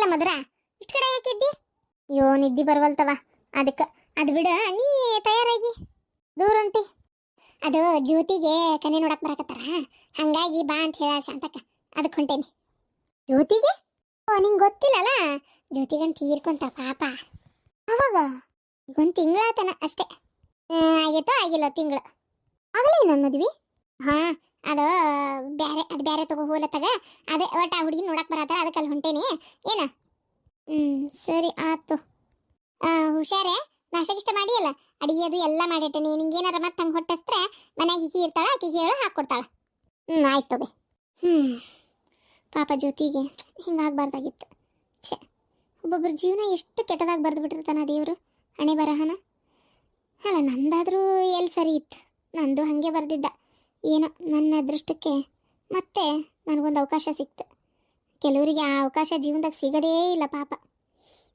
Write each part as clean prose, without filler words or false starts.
ಅಲ್ಲ ಮಧುರ, ಇಷ್ಟು ಕಡೆ ಯಾಕಿದ್ದಿ? ಅಯ್ಯೋ ನಿದ್ದಿ ಬರ್ವಲ್ತವ, ಅದಕ್ಕೆ. ಅದು ಬಿಡ, ನೀ ತಯಾರಾಗಿ ದೂರ ಹೊಂಟಿ. ಅದು ಜ್ಯೋತಿಗೆ ಕನೆ ನೋಡಕ್ ಬರಕತ್ತಾರ, ಹಂಗಾಗಿ ಬಾ ಅಂತ ಹೇಳ ಶಾಂತಕ್ಕ, ಅದಕ್ಕೆ ಹೊಂಟೇನಿ. ಜ್ಯೋತಿಗೆ? ಓ, ನಿಂಗೆ ಗೊತ್ತಿಲ್ಲಲ್ಲ, ಜ್ಯೋತಿಗಂತ ತೀರ್ಕೊಂತ ಪಾಪ. ಅವಾಗ ಈಗೊಂದು ತಿಂಗಳಾತನ ಅಷ್ಟೇ. ಆಗೈತೋ ಆಗಿಲ್ಲ ತಿಂಗಳು ಆಗಲೇ ನನ್ನ ಮದ್ವಿ. ಹಾ, ಅದು ಬೇರೆ ತಗೋ ಹೋಲತ್ತಾಗ, ಅದೇ ಒಟ್ಟು ಆ ಹುಡುಗಿ ನೋಡಕ್ ಬರತ್ತಾರ, ಅದಕ್ಕೆ ಅಲ್ಲಿ ಹೊಂಟೇನಿ. ಏನ? ಸರಿ ಆಯ್ತು. ಹುಷಾರೇ, ನಾಷ್ಟಗಿಷ್ಟ ಮಾಡಿ ಅಲ್ಲ, ಅಡಿಗೆ ಅದು ಎಲ್ಲ ಮಾಡಿಟ್ಟೇನಿ. ನಿಂಗೆ ಏನಾರ ಮತ್ತೆ ಹಂಗೆ ಹೊಟ್ಟೆಸ್ತ್ರೆ ಮನ್ಯಾಗ ಇಕ್ಕಿ ಇರ್ತಾಳ, ಆಕಿಗೆ ಹೇಳು ಹಾಕ್ಕೊಡ್ತಾಳ. ಆಯ್ತು ತಗೋ. ಪಾಪ ಜ್ಯೋತಿಗೆ ಹಿಂಗಾಗಬಾರ್ದಾಗಿತ್ತು. ಛೇ, ಒಬ್ಬೊಬ್ಬರ ಜೀವನ ಎಷ್ಟು ಕೆಟ್ಟದಾಗಿ ಬರೆದು ಬಿಟ್ಟಿರ್ತಾನ ದೇವರು, ಹಣೆ ಬರಹನ. ಅಲ್ಲ, ನಂದಾದರೂ ಎಲ್ಲಿ ಸರಿ ಇತ್ತು, ನಂದು ಹಾಗೆ ಬರೆದಿದ್ದ. ಏನೋ ನನ್ನ ಅದೃಷ್ಟಕ್ಕೆ ಮತ್ತೆ ನನಗೊಂದು ಅವಕಾಶ ಸಿಕ್ತು. ಕೆಲವರಿಗೆ ಆ ಅವಕಾಶ ಜೀವನದಾಗ ಸಿಗೋದೇ ಇಲ್ಲ ಪಾಪ.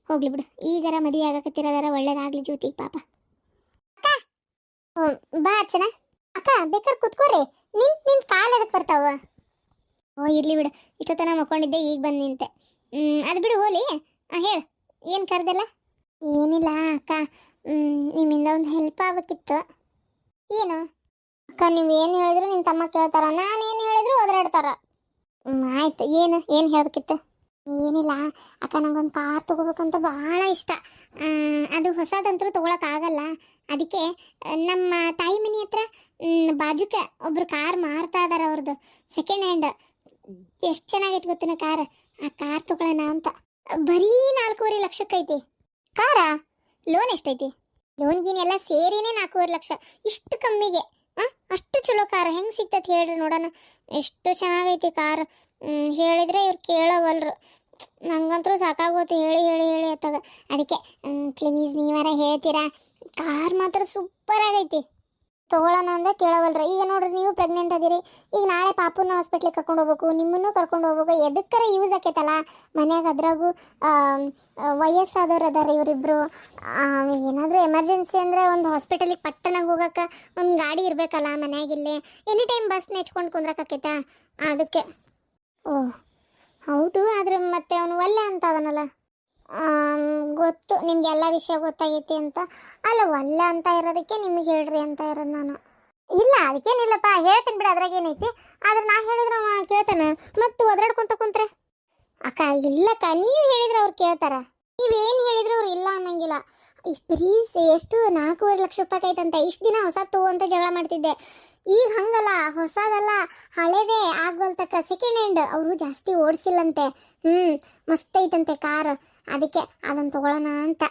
ಹೋಗ್ಲಿ ಬಿಡು, ಈಗರ ಮದುವೆ ಆಗಕತ್ತಿರೋದಾರ ಒಳ್ಳೇದಾಗ್ಲಿ ಜ್ಯೋತಿಗೆ ಪಾಪ. ಅಕ್ಕ, ಬಾ ಅರ್ಚನ. ಅಕ್ಕ ಬೇಕಾದ್ರೆ ಕುತ್ಕೋರಿ, ನಿನ್ ಕಾಲು ಅದಕ್ಕೆ ಬರ್ತಾವ. ಓ ಇರ್ಲಿ ಬಿಡು, ಇಷ್ಟೊತ್ತನ ಮಕ್ಕೊಂಡಿದ್ದೆ, ಈಗ ಬಂದು ನಿಂತೆ. ಅದು ಬಿಡು ಹೋಲಿ. ಹೇಳು, ಏನು ಕರೆದಲ್ಲ? ಏನಿಲ್ಲ ಅಕ್ಕ, ನಿಮ್ಮಿಂದ ಒಂದು ಹೆಲ್ಪ್ ಆಗಬೇಕಿತ್ತು. ಏನು ಅಕ್ಕ? ನೀವೇನು ಹೇಳಿದ್ರು ನಿನ್ನ ತಮ್ಮ ಕೇಳ್ತಾರ, ನಾನೇನು ಹೇಳಿದ್ರು ಒದರಾಡ್ತಾರ. ಆಯ್ತು, ಏನು ಹೇಳಬೇಕಿತ್ತು? ಏನಿಲ್ಲ ಅಕ್ಕ, ನಂಗೊಂದು ಕಾರ್ ತೊಗೋಬೇಕಂತ ಭಾಳ ಇಷ್ಟ. ಅದು ಹೊಸದಂತರೂ ತೊಗೊಳಕ್ಕಾಗಲ್ಲ. ಅದಕ್ಕೆ ನಮ್ಮ ತಾಯಿ ಮನೆ ಹತ್ರ ಬಾಜುಕ ಒಬ್ರು ಕಾರ್ ಮಾರ್ತಾ ಇದಾರೆ, ಅವ್ರದ್ದು ಸೆಕೆಂಡ್ ಹ್ಯಾಂಡ್. ಎಷ್ಟು ಚೆನ್ನಾಗೈತೆ ಗೊತ್ತಿನ ಕಾರ್. ಆ ಕಾರ್ ತೊಗೊಳ್ಳೋಣ ಅಂತ. ಬರೀ 4.5 ಲಕ್ಷಕ್ಕೈತಿ ಕಾರ. ಲೋನ್ ಎಷ್ಟೈತಿ? ಲೋನ್ ಗೀನ್ ಎಲ್ಲ ಸೇರಿನೇ 4.5 ಲಕ್ಷ. ಇಷ್ಟು ಕಮ್ಮಿಗೆ ಅಷ್ಟು ಚಲೋ ಕಾರ್ ಹೆಂಗೆ ಸಿಗ್ತೈತಿ ಹೇಳ್ರಿ ನೋಡೋಣ. ಎಷ್ಟು ಚೆನ್ನಾಗೈತಿ ಕಾರ್. ಹೇಳಿದ್ರೆ ಇವ್ರು ಕೇಳವಲ್ರು. ನಂಗಂತರೂ ಸಾಕಾಗೋತು ಹೇಳಿ ಹೇಳಿ ಹೇಳಿ ಅತ್ತಾಗ. ಅದಕ್ಕೆ ಪ್ಲೀಸ್ ನೀವಾರ ಹೇಳ್ತೀರಾ? ಕಾರ್ ಮಾತ್ರ ಸೂಪರ್ ಆಗೈತಿ, ತೊಗೊಳ್ಳೋಣ ಅಂದ್ರೆ ಕೇಳವಲ್ರಿ. ಈಗ ನೋಡ್ರಿ, ನೀವು ಪ್ರೆಗ್ನೆಂಟ್ ಅದೀರಿ, ಈಗ ನಾಳೆ ಪಾಪುನ ಹಾಸ್ಪಿಟ್ಲಿಗೆ ಕರ್ಕೊಂಡು ಹೋಗ್ಬೇಕು, ನಿಮ್ಮನ್ನು ಕರ್ಕೊಂಡು ಹೋಗ್ಬೇಕು. ಎದಕ್ಕರ ಯೂಸ್ ಆಕೈತಲ್ಲ ಮನ್ಯಾಗ. ಅದ್ರಾಗೂ ವಯಸ್ಸಾದವ್ರು ಅದಾರ ಇವರಿಬ್ರು. ಏನಾದರೂ ಎಮರ್ಜೆನ್ಸಿ ಅಂದರೆ ಒಂದು ಹಾಸ್ಪಿಟಲಿಗೆ ಪಟ್ಟನಾಗ ಹೋಗಕ್ಕೆ ಒಂದು ಗಾಡಿ ಇರಬೇಕಲ್ಲ ಮನ್ಯಾಗಿಲ್ಲೇ. ಎನಿ ಟೈಮ್ ಬಸ್ ನೆಚ್ಕೊಂಡು ಕುಂದ್ರಕ್ಕಾಕೈತಾ? ಅದಕ್ಕೆ. ಓಹ್ ಹೌದು, ಆದ್ರೆ ಮತ್ತೆ ಅವನು ಒಲ್ಲೆ ಅಂತ ಅದನಲ್ಲ. ಗೊತ್ತು ನಿಮ್ಗೆ ಎಲ್ಲ ವಿಷಯ ಗೊತ್ತಾಗೈತಿ ಅಂತ. ಅಲ್ಲ, ಒಲ್ಲೆ ಅಂತ ಇರೋದಕ್ಕೆ ನಿಮಗೆ ಹೇಳ್ರಿ ಅಂತ ಇರೋದು ನಾನು. ಇಲ್ಲ ಅದಕ್ಕೇನಿಲ್ಲಪ್ಪ, ಹೇಳ್ತೀನಿ ಬಿಡು, ಅದ್ರಾಗೇನೈತಿ. ಆದ್ರೆ ನಾ ಹೇಳಿದ್ರೆ ಅವ ಕೇಳ್ತಾನೆ, ಮತ್ತು ಒದರಾಡ್ಕೊಂತ ಕುಂತ್ರೆ. ಅಕ್ಕ ಇಲ್ಲಕ್ಕ, ನೀವು ಹೇಳಿದ್ರೆ ಅವ್ರು ಕೇಳ್ತಾರ, ನೀವೇನು ಹೇಳಿದ್ರು ಅವ್ರು ಇಲ್ಲ ಅನ್ನಂಗಿಲ್ಲ. ಬರೀ ಎಷ್ಟು 4.5 ಲಕ್ಷ ರೂಪಾಯಿ ಐತಂತ. ಇಷ್ಟು ದಿನ ಹೊಸ ಅಂತ ಜಗಳ ಮಾಡ್ತಿದ್ದೆ. ಈಗ ಹಂಗಲ್ಲ, ಹೊಸದಲ್ಲ ಹಳೇದೇ ಆಗ್ವಲ್ತಕ್ಕ, ಸೆಕೆಂಡ್ ಹ್ಯಾಂಡ್. ಅವರು ಜಾಸ್ತಿ ಓಡಿಸಿಲ್ಲಂತೆ. ಮಸ್ತ್ ಐತಂತೆ ಕಾರ್. ಅದಕ್ಕೆ ಅದನ್ನು ತಗೊಳ್ಳೋಣ ಅಂತ.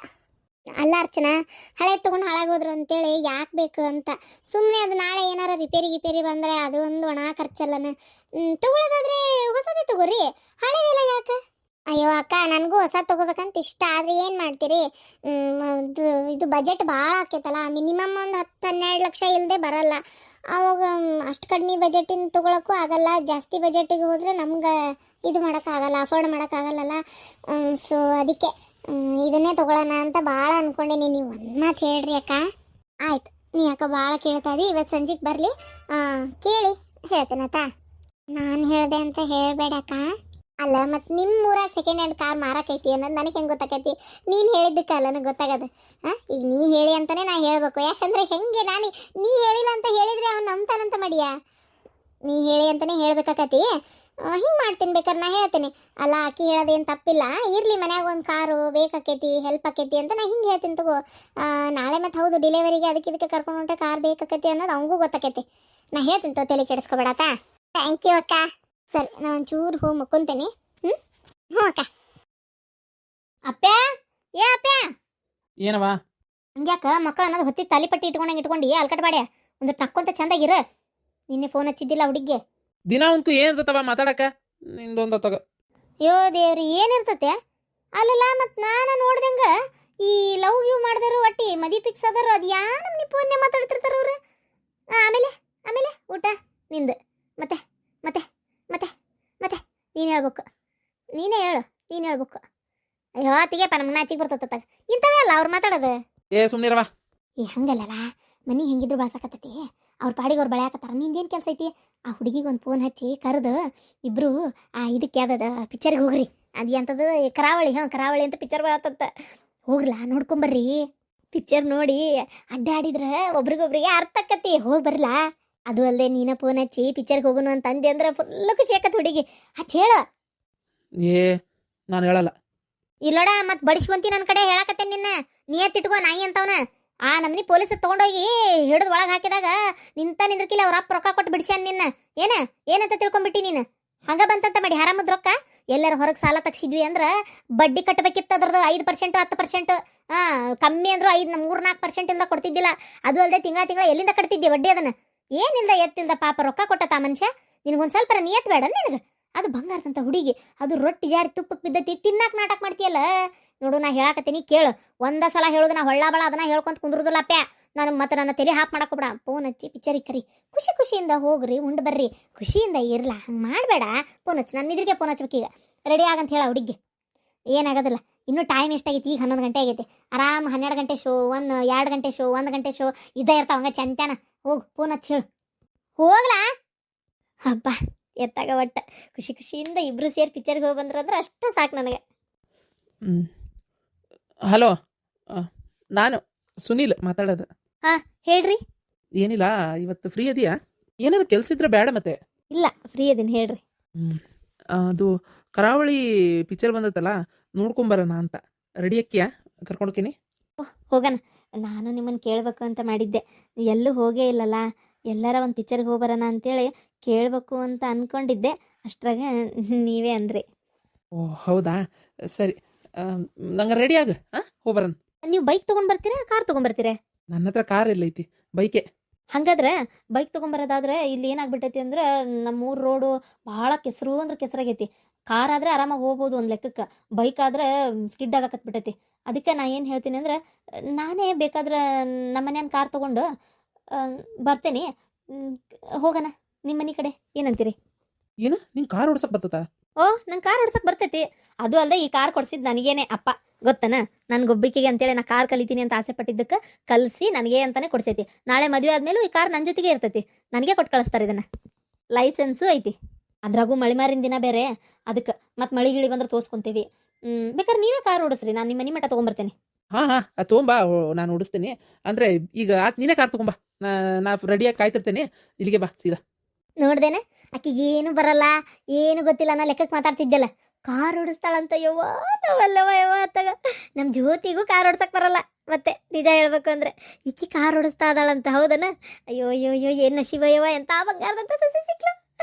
ಅಲ್ಲ ಅರ್ಚನಾ, ಹಳೆ ತೊಗೊಂಡು ಹಾಳಾಗೋದ್ರು ಅಂತೇಳಿ ಯಾಕೆ ಬೇಕು ಅಂತ. ಸುಮ್ಮನೆ ಅದು ನಾಳೆ ಏನಾರ ರಿಪೇರಿ ಬಂದರೆ ಅದು ಒಂದು ಒಣ ಖರ್ಚಲ್ಲನ. ತಗೊಳ್ಳೋದಾದ್ರೆ ಹೊಸದೇ ತಗೋರಿ, ಹಳೇದೆಲ್ಲ ಯಾಕೆ? ಅಯ್ಯೋ ಅಕ್ಕ, ನನಗೂ ಹೊಸ ತೊಗೋಬೇಕಂತ ಇಷ್ಟ. ಆದರೆ ಏನು ಮಾಡ್ತೀರಿ, ಇದು ಬಜೆಟ್ ಭಾಳ ಆಕೈತಲ್ಲ. ಮಿನಿಮಮ್ ಒಂದು 10-12 ಲಕ್ಷ ಇಲ್ಲದೆ ಬರಲ್ಲ. ಅವಾಗ ಅಷ್ಟು ಕಡಿಮೆ ಬಜೆಟಿನ ತೊಗೊಳಕ್ಕೂ ಆಗಲ್ಲ. ಜಾಸ್ತಿ ಬಜೆಟಿಗೆ ಹೋದರೆ ನಮ್ಗೆ ಇದು ಮಾಡೋಕ್ಕಾಗಲ್ಲ, ಅಫೋರ್ಡ್ ಮಾಡೋಕ್ಕಾಗಲ್ಲಲ್ಲ. ಸೊ ಅದಕ್ಕೆ ಇದನ್ನೇ ತೊಗೊಳ್ಳೋಣ ಅಂತ ಭಾಳ ಅಂದ್ಕೊಂಡೇನಿ. ನೀವು ಒಂದು ಮಾತು ಹೇಳ್ರಿ ಅಕ್ಕ. ಆಯ್ತು, ನೀ ಅಕ್ಕ ಭಾಳ ಕೇಳ್ತಾ ಇದ್ದಿ, ಇವತ್ತು ಸಂಜೆಗೆ ಬರಲಿ, ಕೇಳಿ ಹೇಳ್ತೇನತ್ತ. ನಾನು ಹೇಳಿದೆ ಅಂತ ಹೇಳಬೇಡಕ್ಕ. ಅಲ್ಲ, ಮತ್ತು ನಿಮ್ಮ ಊರಾಗ ಸೆಕೆಂಡ್ ಹ್ಯಾಂಡ್ ಕಾರ್ ಮಾರಕೈತಿ ಅನ್ನೋದು ನನಗೆ ಹೆಂಗೆ ಗೊತ್ತಾಕೈತಿ? ನೀನು ಹೇಳಿದ್ದಕ್ಕೆ ಅಲ್ಲ ನನಗೆ ಗೊತ್ತಾಗದು. ಈಗ ನೀ ಹೇಳಿ ಅಂತಲೇ ನಾ ಹೇಳಬೇಕು. ಯಾಕಂದರೆ ಹೆಂಗೆ ನೀ ಹೇಳಿಲ್ಲ ಅಂತ ಹೇಳಿದರೆ ಅವ್ನು ನಂಬ್ತಾನಂತ ಮಾಡಿಯಾ? ನೀ ಹೇಳಿ ಅಂತಲೇ ಹೇಳ್ಬೇಕಾಕತಿ. ಹಿಂಗೆ ಮಾಡ್ತೀನಿ, ಬೇಕಾದ್ರೆ ನಾ ಹೇಳ್ತೀನಿ. ಅಲ್ಲ, ಆಕಿ ಹೇಳೋದೇನು ತಪ್ಪಿಲ್ಲ, ಇರಲಿ ಮನ್ಯಾಗ ಒಂದು ಕಾರು ಬೇಕಾಕೈತಿ, ಹೆಲ್ಪ್ ಆಕೈತಿ ಅಂತ ನಾ ಹಿಂಗೆ ಹೇಳ್ತೀನಿ ತಗೋ. ನಾಳೆ ಮತ್ತು ಹೌದು ಡಿಲಿವರಿಗೆ ಅದಕ್ಕೆ ಕರ್ಕೊಂಡು ಹೊಂಟ್ರೆ ಕಾರ್ ಬೇಕಾಕೈತಿ ಅನ್ನೋದು ಅವಂಗೂ ಗೊತ್ತಾಕೈತಿ. ನಾ ಹೇಳ್ತೀನಿ ತೋ, ತಲೆ ಕೆಡಿಸ್ಕೊಬೇಡಕ್ಕ. ಥ್ಯಾಂಕ್ ಯು ಅಕ್ಕ. ಸರಿ, ನಾನು ಒಂಚೂರು ಹೋಗಿ ಮಕ್ಕೊಂತೇನೆ. ಹ್ಞೂ ಅಕ್ಕ. ಅಪ್ಪ್ಯಾ, ಅಪ್ಪ್ಯಾ, ಏನವ ಹಂಗ್ಯಾಕ ಮಕ್ಕ ಅನ್ನೋದು ಹೊತ್ತಿ ತಾಲಿಪಟ್ಟಿ ಇಟ್ಕೊಂಡು ಅಲ್ಕಟ್ ಬಾಡ್ಯ ಒಂದು ನಕ್ಕೊಂತ ಚಂದಾಗಿರ. ನಿನ್ನೆ ಫೋನ್ ಹಚ್ಚಿದ್ದಿಲ್ಲ ಹುಡುಗಿಗೆ. ದಿನ ಒಂದ್ಕು ಏನಿರ್ತವ ಮಾತಾಡಕ? ನಿಂದೊಂದು ತಗ. ಅಯ್ಯೋ ದೇವ್ರಿ, ಏನಿರ್ತತೆ? ಅಲ್ಲಲ್ಲ, ಮತ್ತು ನಾನು ನೋಡ್ದಂಗ ಈ ಲವ್ ಗಿವ್ ಮಾಡಿದ್ರು ಒಟ್ಟಿ ಮದಿ ಫಿಕ್ಸ್ ಆದರು. ಅದು ಯಾ ನಮ್ನಿ ಫೋನ್ನೇ ಮಾತಾಡ್ತಿರ್ತಾರ ಅವ್ರು. ಆಮೇಲೆ ಆಮೇಲೆ ಊಟ ನಿಂದು. ಮತ್ತೆ ಮತ್ತೆ ಮತ್ತೆ ಮತ್ತೆ ನೀನು ಹೇಳ್ಬೇಕು. ನೀನೇ ಹೇಳು, ನೀನು ಹೇಳ್ಬೇಕು. ಅಯ್ಯೋ ತಿಗೆಪ್ಪ, ನಮ್ಗೆ ನಾಚಿಗೆ ಬರ್ತತತ್ತಾಗ ಇಂಥವೇ ಅಲ್ಲ ಅವ್ರು ಮಾತಾಡೋದು. ಸುಮ್ಮನಿರವ. ಹಂಗಲ್ಲಲ್ಲ, ಮನೆ ಹೆಂಗಿದ್ರು ಬಾಳ್ಸಕತ್ತತಿ, ಅವ್ರ ಪಾಡಿಗೆ ಅವ್ರು ಬಳೆಯಾಕತ್ತಾರ. ನಿಂದೇನು ಕೆಲಸ ಐತಿ? ಆ ಹುಡುಗಿಗೆ ಒಂದು ಫೋನ್ ಹಚ್ಚಿ ಕರೆದು ಇಬ್ಬರು ಇದಕ್ಕೆ ಯಾವ್ದದ ಪಿಕ್ಚರ್ಗೆ ಹೋಗ್ರಿ ಅದು ಎಂಥದ್ದು ಕರಾವಳಿ, ಕರಾವಳಿ ಅಂತ ಪಿಕ್ಚರ್ ಬರತ್ತಂತ. ಹೋಗ್ಲಾ ನೋಡ್ಕೊಂಬರ್ರಿ. ಪಿಕ್ಚರ್ ನೋಡಿ ಅಡ್ಡಾಡಿದ್ರೆ ಒಬ್ರಿಗೊಬ್ರಿಗೆ ಅರ್ಥ ಆಕತಿ. ಹೋಗಿ ಬರ್ಲಾ? ಅದು ಅಲ್ಲದೆ ನೀನ ಫೋನ್ ಹಚ್ಚಿ ಪಿಕ್ಚರ್ಗೆ ಹೋಗೋಣ ಅಂತ ಅಂದೆ ಅಂದ್ರೆ ಫುಲ್ ಖುಷಿ ಆಕತ್ ಹುಡುಗಿ. ಹಚ್ಚಿ ಹೇಳ. ಏ ನಾನು ಹೇಳಲ್ಲ. ಇಲ್ಲೋಡ ಮತ್ತೆ ಬಡಿಸ್ಕೊಂತಿ ನನ್ನ ಕಡೆ ಹೇಳಕತ್ತೇನೆ ನಿನ್ನ. ನಿಯತ್ತಿಟ್ಕೋ ನಾಯಿ ಅಂತವನ. ಆ ನಮ್ನಿ ಪೊಲೀಸ್ ತಗೊಂಡೋಗಿ ಹಿಡಿದು ಒಳಗೆ ಹಾಕಿದಾಗ ನಿಂದ್ರಕಿಲ್ಲ ಅವ್ರ ಅಪ್ಪ ರೊಕ್ಕ ಕೊಟ್ಟು ಬಿಡಿಸ್ಯಾನ ನಿನ್ನ. ಏನಂತ ತಿಳ್ಕೊಂಬಿಟ್ಟಿ ನೀನು? ಹಂಗ ಬಂತಂತ ಮಾಡಿ ಹರಾಮದ್ ರೊಕ್ಕ ಎಲ್ಲರ ಹೊರಗೆ ಸಾಲ ತಗ್ಸಿದ್ವಿ ಅಂದ್ರೆ ಬಡ್ಡಿ ಕಟ್ಟಬೇಕಿತ್ತು. ಅದ್ರದ್ದು 5% 10%, ಕಮ್ಮಿ ಅಂದ್ರು 3-4% ಇಲ್ದ ಕೊಡ್ತಿದ್ದಿಲ್ಲ. ಅದು ಅಲ್ಲದೆ ತಿಂಗಳ ಎಲ್ಲಿಂದ ಕಟ್ತಿದ್ದೆ ಬಡ್ಡಿ? ಅದನ್ನ ಏನಿಲ್ದ ಎತ್ತಿಲ್ದ ಪಾಪ ರೊಕ್ಕ ಕೊಟ್ಟತ ಮನುಷ್ಯ. ನಿನಗೊಂದು ಸ್ವಲ್ಪ ನಿಯತ್ ಬೇಡ ನಿನಗೆ? ಅದು ಬಂಗಾರದಂತ ಹುಡುಗಿ, ಅದು ರೊಟ್ಟಿ ಜಾರಿ ತುಪ್ಪಕ್ಕೆ ಬಿದ್ದತಿ, ತಿನ್ನಾಕ ನಾಟಕ ಮಾಡ್ತೀಯಲ್ಲ. ನೋಡು ನಾ ಹೇಳಾಕತ್ತೀನಿ ಕೇಳು. ಒಂದ ಸಲ ಹೇಳೋದು ನಾ ಹೊಳ್ಳ ಬಳ ಅದನ್ನ ಹೇಳ್ಕೊಂತ ಕುಂದ್ರದಿಲ್ಲಪ್ಪ. ನಾನು ಮತ್ತೆ ನನ್ನ ತಲೆ ಹಾಪ್ ಮಾಡಕ್ಕೆ ಬಿಡ. ಫೋನ್ ಹಚ್ಚಿ ಪಿಕ್ಚರಿಗೆ ಕರಿ. ಖುಷಿಯಿಂದ ಹೋಗ್ರಿ, ಉಂಡು ಬರ್ರಿ, ಖುಷಿಯಿಂದ ಇರ್ಲ. ಹಂಗೆ ಮಾಡಬೇಡ. ಫೋನ್ ಹಚ್ಚಿ, ನನ್ನ ಇದ್ರಿಗೆ ಫೋನ್ ಹಚ್ಬೇಕೀಗ. ರೆಡಿ ಆಗಂತ ಹೇಳ ಹುಡುಗಿ. ಏನಾಗೋದಿಲ್ಲ. ಇನ್ನೂ ಟೈಮ್ ಎಷ್ಟಾಗೈತಿ? ಈಗ 11 ಗಂಟೆ ಆಗೈತಿ. ಆರಾಮ್ 12 ಗಂಟೆ ಶೋ, 2 ಗಂಟೆ ಶೋ, 1 ಗಂಟೆ ಶೋ ಇದ್ದ ಇರ್ತಾವ. ಹಂಗ ಚಂತ್ಯಾನ ಹೋಗು, ಫೋನ್ ಹಚ್ಚಿ ಹೇಳು. ಹೋಗ್ಲಾ? ಹಬ್ಬ ಎತ್ತಾಗ ಒಟ್ಟ ಖುಷಿಯಿಂದ ಇಬ್ರು ಸೇರಿ ಪಿಕ್ಚರ್ಗೆ ಹೋಗಿ ಬಂದ್ರಂದ್ರೆ ಅಷ್ಟು ಸಾಕು ನನಗೆ. ಹಲೋ, ನಾನು ಸುನೀಲ್ ಮಾತಾಡೋದು. ಹೇಳ್ರಿ. ಏನಿಲ್ಲ, ಇವತ್ತು ಫ್ರೀ ಇದೆಯಾ? ಏನಾದ್ರು ಕೆಲಸ ಇದ್ರೆ ಬೇಡ ಮತ್ತೆ. ಇಲ್ಲ, ಫ್ರೀ ಅದೀನಿ ಹೇಳ್ರಿ. ಅದು ಕರಾವಳಿ ಪಿಕ್ಚರ್ ಬಂದತ್ತಲ್ಲ, ನೋಡ್ಕೊಂಬರೋಣ ಅಂತ. ರೆಡಿ ಅಕ್ಕಿಯಾ? ಕರ್ಕೊಂಡೋಗ್ತೀನಿ. ಹೋಗೋಣ. ನಾನು ನಿಮ್ಮನ್ನು ಕೇಳಬೇಕು ಅಂತ ಮಾಡಿದ್ದೆ. ಎಲ್ಲೂ ಹೋಗೇ ಇಲ್ಲಲ್ಲ, ಎಲ್ಲರ ಒಂದು ಪಿಕ್ಚರ್ಗೆ ಹೋಗ್ಬರೋಣ ಅಂತೇಳಿ ಕೇಳಬೇಕು ಅಂತ ಅಂದ್ಕೊಂಡಿದ್ದೆ. ಅಷ್ಟ್ರಾಗ ನೀವೇ ಅಂದ್ರಿ. ಓ ಹೌದಾ, ಸರಿ. ನಂಗೆ ರೆಡಿ ಆಗ, ಹೋಗ್ಬರೋಣ. ನೀವು ಬೈಕ್ ತೊಗೊಂಡು ಬರ್ತೀರಾ, ಕಾರ್ ತೊಗೊಂಡ್ಬರ್ತೀರಾ? ನನ್ನ ಹತ್ರ ಕಾರ್ ಇಲ್ಲ ಐತಿ, ಬೈಕೆ. ಹಂಗಾದ್ರೆ ಬೈಕ್ ತೊಗೊಂಬರೋದಾದ್ರೆ ಇಲ್ಲಿ ಏನಾಗ್ಬಿಟ್ಟೈತಿ ಅಂದ್ರೆ ನಮ್ಮೂರು ರೋಡು ಭಾಳ ಕೆಸರು ಅಂದ್ರೆ ಕೆಸರಾಗೈತಿ. ಕಾರ್ ಆದ್ರೆ ಆರಾಮಾಗಿ ಹೋಗ್ಬೋದು ಒಂದು ಲೆಕ್ಕಕ್ಕೆ. ಬೈಕ್ ಆದ್ರೆ ಸ್ಕಿಡ್ ಆಗಕತ್ಬಿಟ್ಟೈತಿ. ಅದಕ್ಕೆ ನಾ ಏನು ಹೇಳ್ತೀನಿ ಅಂದ್ರೆ, ನಾನೇ ಬೇಕಾದ್ರೆ ನಮ್ಮ ಮನೆಯನ್ನ ಕಾರ್ ತೊಗೊಂಡು ಬರ್ತೇನೆ. ಹೋಗೋಣ ನಿಮ್ಮ ಮನೆ ಕಡೆ, ಏನಂತೀರಿ? ಏನು, ನಿಂಗೆ ಕಾರ್ ಓಡ್ಸಕ್ ಬರ್ತದ? ಓ, ನಂಗೆ ಕಾರ್ ಓಡ್ಸಕ್ ಬರ್ತೈತಿ. ಅದು ಅಲ್ಲದೆ ಈ ಕಾರ್ ಕೊಡ್ಸಿದ್ದು ನನಗೇನೆ ಅಪ್ಪ, ಗೊತ್ತನ? ನನ್ಗೊಬ್ಬಿಕೆಗೆ ಅಂತೇಳಿ ನಾ ಕಾರ್ ಕಲಿತೀನಿ ಅಂತ ಆಸೆ ಪಟ್ಟಿದ್ದಕ್ಕೆ ಕಲಿಸಿ ನನಗೆ ಅಂತಾನೆ ಕೊಡ್ಸೈತಿ. ನಾಳೆ ಮದುವೆ ಆದ್ಮೇಲೂ ಈ ಕಾರ್ ನನ್ನ ಜೊತೆಗೆ ಇರ್ತೈತಿ. ನನಗೆ ಕೊಟ್ಟು ಕಳಿಸ್ತಾರೆ ಇದನ್ನ. ಲೈಸೆನ್ಸು ಐತಿ. ಅದ್ರಾಗೂ ಮಳಿಮಾರಿನ ದಿನ ಬೇರೆ, ಅದಕ್ಕೆ ಮತ್ತೆ ಮಳಿ ಗಿಳಿ ಬಂದ್ರೆ ತೋರಿಸ್ಕೊಂತೀವಿ. ಬೇಕಾದ್ರೆ ನೀವೇ ಕಾರ್ ಓಡಿಸ್ರಿ, ನಾನು ನಿಮ್ಮ ಮನೆ ಮಟ್ಟ ತೊಗೊಂಬರ್ತೇನೆ. ಹಾಂ ತೊಗೊಂಬಾ, ನಾನು ಓಡಿಸ್ತೀನಿ. ಅಂದರೆ ಈಗ ನೀನೇ ಕಾರ್ ತೊಗೊಂಬಾ, ನಾ ರೆಡಿಯಾಗಿ ಕಾಯ್ತಿರ್ತೇನೆ. ಇಲ್ಲಿಗೆ ಬಾ ಸೀದಾ. ನೋಡ್ದೇನೆ, ಆಕಿಗೆ ಏನು ಬರಲ್ಲ, ಏನು ಗೊತ್ತಿಲ್ಲ ನಾ ಲೆಕ್ಕಕ್ಕೆ ಮಾತಾಡ್ತಿದ್ದೆಲ್ಲ. ಕಾರ್ ಓಡಿಸ್ತಾಳಂತ. ಯವ್ವ ನಾವಲ್ಲವ ಯವ್ವ ಅತ್ತಾಗ ನಮ್ಮ ಜ್ಯೋತಿಗೂ ಕಾರ್ ಓಡ್ಸಕ್ ಬರಲ್ಲ. ಮತ್ತೆ ನಿಜ ಹೇಳ್ಬೇಕು ಅಂದ್ರೆ ಈಕಿ ಕಾರ್ ಓಡಿಸ್ತಾ ಇದ್ದಾಳಂತ. ಹೌದನ? ಅಯ್ಯೋ ಅಯ್ಯೋ ಅಯ್ಯೋ, ಏನು ನಶೀಬ ಯವ್ವ, ಎಂತ ಬಂಗಾರದಂತ ಸಸಿ ಸಿಕ್ಲು.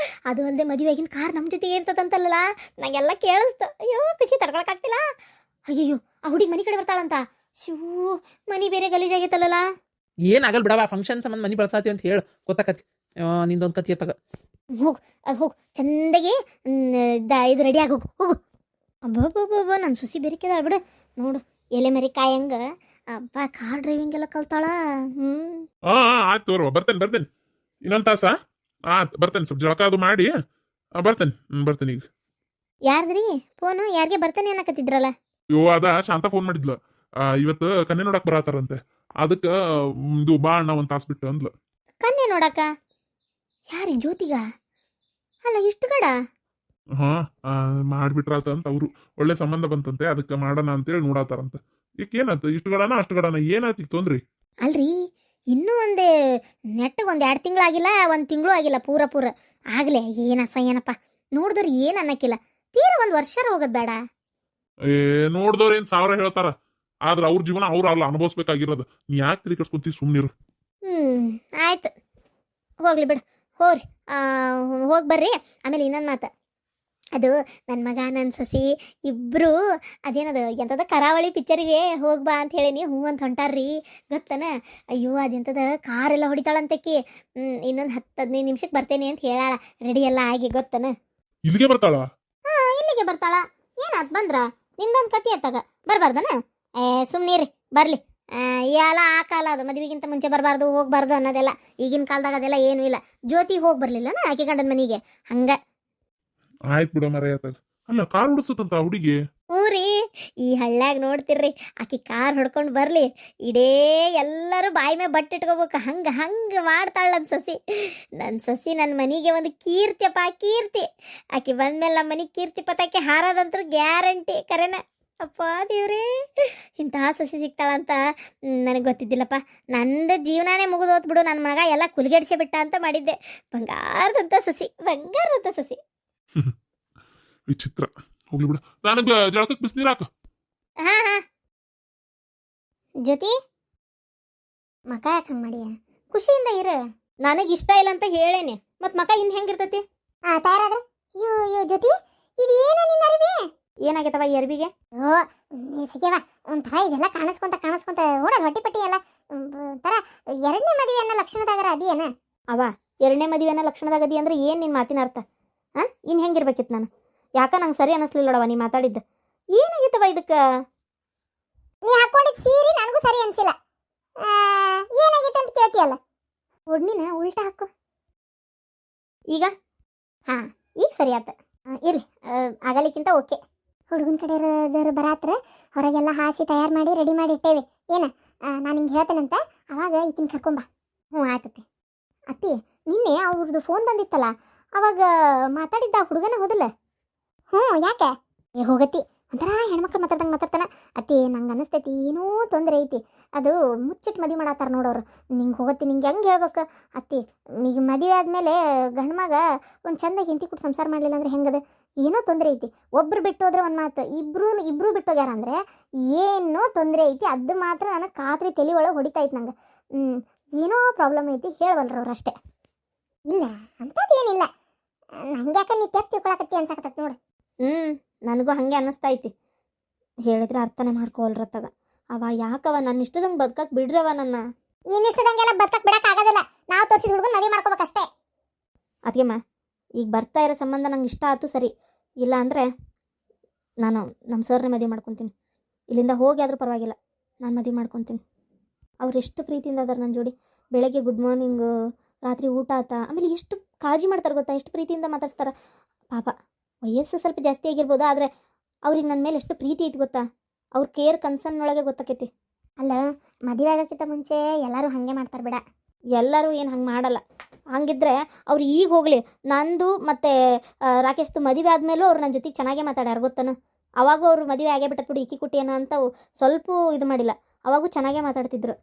ಅದು ಅಲ್ಲದೆ ಮದುವೆಗಿನ ಕಾರ್ ನಮ್ಮ ಜೊತೆಗೆ ಇರ್ತದಂತಲ್ಲ, ನಂಗೆಲ್ಲ ಕೇಳಿಸ್ತು. ಅಯ್ಯೋ ಖುಷಿ ತಡ್ಕೊಳಕ್ಕಾಗ್ತಿಲ್ಲ. ಅಯ್ಯೋ ಆ ಹುಡುಗಿ ಮನೆ ಕಡೆ ಬರ್ತಾಳಂತ. ಶೂ, ಮನಿ ಬೇರೆ ಗಲೀಜಾಗೈತಲ್ಲ. ಏನಾಗಲ್ಲ ಬಿಡವಾ, ಫಂಕ್ಷನ್ ಸಂಬಂಧ ಮನೆ ಬಳಸಾತಿ ಅಂತ ಹೇಳು, ಗೊತ್ತಾಕತಿ. ನಿಂದೊಂದು ಕತಿ ತಗ. ಹೋಗು ಚಂದಾಗಿ ಇದು ರೆಡಿ ಆಗಿ ಹೋಗು. ಅಬ್ಬಬ್ಬಬ್ಬ, ನನ್ನ ಸುಸಿ ಬೆರಿಕೆದಾಳ ಬಿಡು. ನೋಡು ಎಲೆ ಮರಿ ಕಾಯಂಗ. ಅಬ್ಬ, ಕಾರ್ ಡ್ರೈವಿಂಗ್ ಎಲ್ಲ ಕಲ್ತಾಳ. ಆಯ್ತು ತೋರುವ, ಬರ್ತೇನೆ ಇನ್ನೊಂದು ತಾಸ. ಬರ್ತೇನೆ, ಸ್ವಲ್ಪ ಜಳಕ ಅದು ಮಾಡಿ ಬರ್ತೇನೆ ಈಗ. ಯಾರ್ದ್ರಿ ಫೋನು? ಯಾರಿಗೆ ಬರ್ತಾನೆ ಅನ್ನಕತ್ತಿದ್ರಲ್ಲ? ಅದ ಶಾಂತ ಫೋನ್ ಮಾಡಿದ್ಲು. ಇವತ್ತು ಕನ್ನೆ ನೋಡಕ್ ಬರತ್ತಾರಂತೆ. ಅದಕ್ಕೆ ಇದು ಬಾ ಅಣ್ಣ ಒಂದು ತಾಸು ಬಿಟ್ಟು ಅಂದ್ಲು. ಕನ್ನೆ ನೋಡಕ? ಯಾರಿಗೆ? ಜ್ಯೋತಿಗ? ಅಲ್ಲ ಇಷ್ಟು ಗಡ? ಮಾಡ್ಬಿಟ್ರಾತ ಅಂತ ಅವ್ರು. ಒಳ್ಳೆ ಸಂಬಂಧ ಬಂತಂತೆ, ಅದಕ್ಕೆ ಮಾಡೋಣ ಅಂತೇಳಿ ನೋಡತ್ತಾರಂತ. ಈಗ ಏನಾಯ್ತು, ಇಷ್ಟು ಗಡನ ಅಷ್ಟು ಗಡನ ಏನಾಯ್ತು ಈಗ ತೊಂದ್ರಿ? ಅಲ್ರಿ, ಇನ್ನೂ ಒಂದು ನೆಟ್ಟಿಗೆ 1-2 ತಿಂಗಳಾಗಿಲ್ಲ, 1 ತಿಂಗಳು ಆಗಿಲ್ಲ. ಪೂರ ಆಗ್ಲೇ ಏನಪ್ಪ ನೋಡಿದ್ರಿ ಏನು ಅನ್ನಕ್ಕಿಲ್ಲ. ತೀರ 1 ವರ್ಷ ಹೋಗೋದ್ ಬೇಡ. ನೋಡ್ದವ್ರ ಏನ್ 1000 ಹೇಳ್ತಾರ, ಆದ್ರೆ ಅವ್ರ ಜೀವನ ಅವ್ರು ಅಲ್ಲ ಅನುಭವಿಸ್ಬೇಕಾಗಿರೋದು. ನೀ ಯಾಕೆ ತಿಳಿ ಕಟ್ಸ್ಕೊಂತಿ, ಸುಮ್ನಿರು. ಆಯ್ತು, ಹೋಗ್ಲಿ ಬಿಡು. ಹೋಗ್ರಿ, ಹೋಗಿ ಬರ್ರಿ. ಆಮೇಲೆ ಇನ್ನೊಂದು ಮಾತು, ಅದು ನನ್ನ ಮಗ ನನ್ನ ಸಸಿ ಇಬ್ಬರು ಅದೇನದು ಎಂಥದ ಕರಾವಳಿ ಪಿಕ್ಚರಿಗೆ ಹೋಗ್ಬಾ ಅಂತ ಹೇಳೀನಿ. ಹ್ಞೂ ಅಂತ ಹೊಂಟಾರ್ರಿ, ಗೊತ್ತನ? ಅಯ್ಯೋ ಅದೆಂಥದ ಕಾರೆಲ್ಲ ಹೊಡಿತಾಳಂತಕ್ಕಿ. ಇನ್ನೊಂದು 10-15 ನಿಮಿಷಕ್ಕೆ ಬರ್ತೇನೆ ಅಂತ ಹೇಳಾಳ. ರೆಡಿ ಎಲ್ಲ ಆಗಿ, ಗೊತ್ತನ? ಇಲ್ಲಿಗೆ ಬರ್ತಾಳ? ಇಲ್ಲಿಗೆ ಬರ್ತಾಳ. ಏನಾತ್ ಬಂದ್ರ? ನಿಂದೊಂದು ಕತಿ ಅತ್ತಾಗ ಬರಬಾರ್ದನ? ಸುಮ್ಮನಿರಿ, ಬರಲಿ. ಎಲ್ಲ ಆ ಕಾಲ, ಅದು ಮದುವೆಗಿಂತ ಮುಂಚೆ ಬರಬಾರ್ದು, ಹೋಗ್ಬಾರ್ದು ಅನ್ನೋದೆಲ್ಲ. ಈಗಿನ ಕಾಲದಾಗ ಅದೆಲ್ಲ ಏನೂ ಇಲ್ಲ. ಜ್ಯೋತಿ ಹೋಗಿ ಬರ್ಲಿಲ್ಲನ ಆಕೆ ಗಂಡನ ಮನೆಗೆ, ಹಂಗ. ಆಯ್ತು ಬಿಡ ಮರ. ಅಲ್ಲ ಕಾರ್ ಉಡಿಸುತ್ತಂತ ಹುಡುಗಿ? ಹ್ಞೂ ರೀ, ಈ ಹಳ್ಳ್ಯಾಗ ನೋಡ್ತಿರ್ರಿ ಆಕಿ ಕಾರ್ ಹೊಡ್ಕೊಂಡು ಬರ್ಲಿ ಇಡೇ ಎಲ್ಲರೂ ಬಾಯಿ ಮೇಲೆ ಬಟ್ಟೆ ಇಟ್ಕೋಬೇಕು ಹಂಗೆ ಮಾಡ್ತಾಳ ನನ್ನ ಸಸಿ ನನ್ನ ಮನೆಗೆ ಒಂದು ಕೀರ್ತಿಯಪ್ಪ ಕೀರ್ತಿ. ಆಕಿ ಬಂದ್ಮೇಲೆ ನಮ್ಮ ಮನೆಗೆ ಕೀರ್ತಿ ಪತಾಕೆ ಹಾರೋದಂತೂ ಗ್ಯಾರಂಟಿ ಕರೆನ. ಅಪ್ಪ ದೇವ್ರೇ, ಇಂತಹ ಸಸಿ ಸಿಗ್ತಾಳಂತ ನನಗೆ ಗೊತ್ತಿದ್ದಿಲ್ಲಪ್ಪ. ನಂದು ಜೀವನಾನೇ ಮುಗಿದೋತ್ ಬಿಡು, ನನ್ನ ಮಗ ಎಲ್ಲ ಕುಲ್ಗೆಡ್ಸೆ ಬಿಟ್ಟ ಅಂತ ಮಾಡಿದ್ದೆ. ಬಂಗಾರದಂಥ ಸಸಿ. ವಿಚಿತ್ರ. ಹೋಗ್ಲಿ ಬಿಡು, ನನಗೆ ಜಳಕಕ್ಕೆ ಬಿಸಿನೀರು ಹಾಕು. ಹಾ ಜ್ಯೋತಿ, ಮಕ ಯಾಕೆ ಹಂಗೆ ಮಾಡಿಯ? ಖುಷಿಯಿಂದ ಇರು. ನನಗೆ ಇಷ್ಟ ಇಲ್ಲ ಅಂತ ಹೇಳೇನೆ, ಮತ್ತು ಮಕ ಇನ್ನು ಹೆಂಗಿರ್ತೈತಿ? ತಯಾರಾದ್ರೆ ಅಯ್ಯೋ ಜ್ಯೋತಿ, ಇದು ಏನ ನಿನ್ನ ಅರಿವಿ? ಏನಾಗೈತವ ಈ ಅರಿವಿಗೆ? ಓ ಸಿಗ್ಯವ, ಒಂಥರ ಇದೆಲ್ಲ ಕಾಣಿಸ್ಕೊಂತ ಓಡಲ್ ಹೊಟ್ಟಿ ಪಟ್ಟಿ ಎಲ್ಲ ಒಂಥರ ಎರಡನೇ ಮದುವೆ ಅನ್ನೋ ಲಕ್ಷಣದಾಗರ ಅದಿಯೇನ? ಅವ ಎರಡನೇ ಮದುವೆ ಅನ್ನೋ ಲಕ್ಷಣದಾಗ ಅದಿ ಅಂದ್ರೆ ಏನು ನಿನ್ನ ಮಾತಿನ ಅರ್ಥ? ಇನ್ನು ಹೆಂಗಿರ್ಬೇಕಿತ್ತು ನಾನು? ಯಾಕ ನಂಗೆ ಸರಿ ಅನ್ನಿಸ್ಲಿಲ್ಲವ ನೀ ಮಾತಾಡಿದ್ದು. ಏನಾಗಿತ್ತವ ಇದಕ್ಕೆ? ನೀ ಹಾಕೊಂಡಿದ್ದು ಸೀರೆ ನನಗೂ ಸರಿ ಅನ್ಸಿಲ್ಲ. ಏನಾಗಿತ್ತು ಅಂತ ಕೇಳ್ತೀಯಲ್ಲ, ಒಡ್ನಿನ ಉಲ್ಟಾ ಹಾಕೋ. ಈಗ ಈಗ ಸರಿ ಆತ. ಇರ್ಲಿ, ಆಗಲಿಕ್ಕಿಂತ ಓಕೆ. ಹುಡುಗನ ಕಡೆಯವರು ಬರಾತ್ರ ಹೊರಗೆಲ್ಲ ಹಾಸಿ ತಯಾರು ಮಾಡಿ ರೆಡಿ ಮಾಡಿ ಇಟ್ಟೇವೆ. ಏನ ನಾನು ಹಿಂಗೆ ಹೇಳ್ತೇನಂತ, ಅವಾಗ ಈಕಿನ ಕರ್ಕೊಂಬ. ಆಯ್ತತಿ. ಅತ್ತಿ, ನಿನ್ನೆ ಅವ್ರದ್ದು ಫೋನ್ ಬಂದಿತ್ತಲ್ಲ, ಅವಾಗ ಮಾತಾಡಿದ್ದ ಹುಡುಗನ ಹೋದಲ್ಲ? ಯಾಕೆ? ಹೋಗತ್ತಿ, ಒಂಥರ ಹೆಣ್ಮಕ್ಳು ಮಾತಾಡ್ತಾನೆ. ಅತ್ತಿ, ನಂಗೆ ಅನ್ನಿಸ್ತೈತಿ ಏನೋ ತೊಂದರೆ ಐತಿ. ಅದು ಮುಚ್ಚಿಟ್ಟು ಮದುವೆ ಮಾಡತ್ತಾರ ನೋಡೋರು. ನಿಂಗೆ ಹೋಗತ್ತಿ, ನಿಂಗೆ ಹೆಂಗೆ ಹೇಳ್ಬೇಕು ಅತ್ತಿ? ಈಗ ಮದುವೆ ಆದಮೇಲೆ ಗಂಡು ಮಗ ಒಂದು ಚಂದಾಗಿ ಹಿಂತಿ ಕೊಟ್ಟು ಸಂಸಾರ ಮಾಡಲಿಲ್ಲ ಅಂದ್ರೆ ಹೆಂಗದ? ಏನೋ ತೊಂದರೆ ಐತಿ. ಒಬ್ರು ಬಿಟ್ಟು ಹೋದ್ರೆ ಒಂದು ಮಾತು, ಇಬ್ರು ಬಿಟ್ಟೋಗ್ಯಾರ ಅಂದರೆ ಏನೋ ತೊಂದರೆ ಐತಿ. ಅದು ಮಾತ್ರ ನನಗೆ ಖಾತ್ರಿ ತಲೆ ಒಳಗೆ ಹೊಡಿತಾಯ್ತು ನಂಗೆ. ಏನೋ ಪ್ರಾಬ್ಲಮ್ ಐತಿ, ಹೇಳವಲ್ರ ಅವ್ರು ಅಷ್ಟೇ. ಇಲ್ಲ ಅಂಥದ್ದು ಏನಿಲ್ಲ. ನಂಗೆ ಯಾಕೆ ನೀ ತೆಪ್ಪು ತಿಳ್ಕೊಳಕತ್ತಿ ಅನ್ಸಕತ್ತೈತಿ ನೋಡು. ನನಗೂ ಹಾಗೆ ಅನ್ನಿಸ್ತಾ ಐತಿ. ಹೇಳಿದ್ರೆ ಅರ್ಥನೇ ಮಾಡ್ಕೋಲ್ರತ್ತಾಗ. ಅವ ಯಾಕವ ನನ್ನ ಇಷ್ಟದಂಗೆ ಬದುಕಕ್ಕೆ ಬಿಡ್ರವ ನನ್ನ. ನಿನ್ನ ಇಷ್ಟದಂಗೆಲ್ಲ ಬದುಕಕ್ಕೆ ಬಿಡಕ್ಕೆ ಆಗೋದಿಲ್ಲ. ನಾವು ತೋರಿಸಿದ ಹುಡುಗನ ಮದುವೆ ಮಾಡ್ಕೋಬೇಕಷ್ಟೇ. ಅದಕ್ಕೆಮ್ಮ ಈಗ ಬರ್ತಾ ಇರೋ ಸಂಬಂಧ ನಂಗೆ ಇಷ್ಟ ಆಯ್ತು ಸರಿ. ಇಲ್ಲ ಅಂದರೆ ನಾನು ನಮ್ಮ ಸರ್ನೇ ಮದುವೆ ಮಾಡ್ಕೊತೀನಿ. ಇಲ್ಲಿಂದ ಹೋಗಿ ಆದರೂ ಪರವಾಗಿಲ್ಲ, ನಾನು ಮದುವೆ ಮಾಡ್ಕೊತೀನಿ. ಅವ್ರು ಎಷ್ಟು ಪ್ರೀತಿಯಿಂದ ಅದಾರ ನನ್ನ ಜೋಡಿ. ಬೆಳಗ್ಗೆ ಗುಡ್ ಮಾರ್ನಿಂಗು, ರಾತ್ರಿ ಊಟ ಆತ, ಆಮೇಲೆ ಎಷ್ಟು ಕಾಳಜಿ ಮಾಡ್ತಾರೆ ಗೊತ್ತಾ, ಎಷ್ಟು ಪ್ರೀತಿಯಿಂದ ಮಾತಾಡ್ಸ್ತಾರೆ. ಪಾಪ ವಯಸ್ಸು ಸ್ವಲ್ಪ ಜಾಸ್ತಿ ಆಗಿರ್ಬೋದು, ಆದರೆ ಅವ್ರಿಗೆ ನನ್ನ ಮೇಲೆ ಎಷ್ಟು ಪ್ರೀತಿ ಐತಿ ಗೊತ್ತಾ. ಅವ್ರ ಕೇರ್ ಕನ್ಸನ್ನೊಳಗೆ ಗೊತ್ತಾಕೈತಿ. ಅಲ್ಲ, ಮದುವೆ ಆಗೋಕ್ಕಿಂತ ಮುಂಚೆ ಎಲ್ಲರೂ ಹಾಗೆ ಮಾಡ್ತಾರೆ ಬಿಡ. ಎಲ್ಲರೂ ಏನು ಹಂಗೆ ಮಾಡಲ್ಲ. ಹಂಗಿದ್ರೆ ಅವ್ರು ಈಗ ಹೋಗಲಿ, ನಂದು ಮತ್ತು ರಾಕೇಶ್ದು ಮದುವೆ ಆದಮೇಲೂ ಅವ್ರು ನನ್ನ ಜೊತೆಗೆ ಚೆನ್ನಾಗೇ ಮಾತಾಡ್ಯಾರ ಗೊತ್ತಾನ. ಅವಾಗೂ ಅವ್ರು ಮದುವೆ ಆಗೇ ಬಿಟ್ಟತ್ ಬಿಡು, ಇಕ್ಕಿ ಕುಟ್ಟಿ ಏನೋ ಅಂತ ಸ್ವಲ್ಪ ಇದು ಮಾಡಿಲ್ಲ. ಅವಾಗೂ ಚೆನ್ನಾಗೇ ಮಾತಾಡ್ತಿದ್ರು.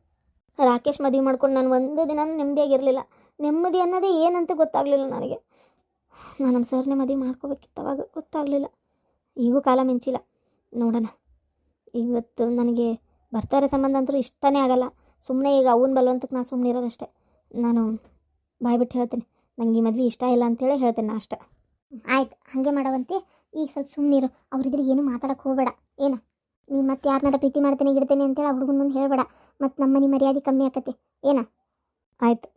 ರಾಕೇಶ್ ಮದುವೆ ಮಾಡ್ಕೊಂಡು ನಾನು ಒಂದು ದಿನ ನೆಮ್ಮದಿಯಾಗಿರಲಿಲ್ಲ. ನೆಮ್ಮದಿ ಅನ್ನೋದೇ ಏನಂತ ಗೊತ್ತಾಗಲಿಲ್ಲ ನನಗೆ. ನಾನು ನಮ್ಮ ಸರ್ನೇ ಮದುವೆ ಮಾಡ್ಕೋಬೇಕಿತ್ತು, ಅವಾಗ ಗೊತ್ತಾಗಲಿಲ್ಲ. ಈಗೂ ಕಾಲ ಮಿಂಚಿಲ್ಲ. ನೋಡೋಣ. ಇವತ್ತು ನನಗೆ ಬರ್ತಾರೆ ಸಂಬಂಧ ಅಂತೂ ಇಷ್ಟನೇ ಆಗಲ್ಲ. ಸುಮ್ಮನೆ ಈಗ ಅವನ ಬಲವಂತಕ್ಕೆ ನಾನು ಸುಮ್ಮನೆ ಇರೋದಷ್ಟೇ. ನಾನು ಬಾಯ್ಬಿಟ್ಟು ಹೇಳ್ತೀನಿ, ನನಗೆ ಈ ಮದುವೆ ಇಷ್ಟ ಇಲ್ಲ ಅಂತೇಳಿ ಹೇಳ್ತೇನೆ ನಾ ಅಷ್ಟೇ. ಆಯ್ತು, ಹಾಗೆ ಮಾಡೋವಂತೆ. ಈಗ ಸ್ವಲ್ಪ ಸುಮ್ಮನಿರು. ಅವ್ರಿದ್ರೆ ಏನು ಮಾತಾಡೋಕ್ಕೆ ಹೋಗಬೇಡ. ಏನು ನೀನು ಮತ್ತೆ ಯಾರನ್ನಾರ ಪ್ರೀತಿ ಮಾಡ್ತೇನೆ ಗಿಡ್ತೇನೆ ಅಂತೇಳಿ ಆ ಹುಡುಗನ ಮುಂದೆ ಹೇಳಬೇಡ. ಮತ್ತು ನಮ್ಮ ಮನೆ ಮರ್ಯಾದೆ ಕಮ್ಮಿ ಆಕತಿ. ಏನ? ಆಯ್ತು.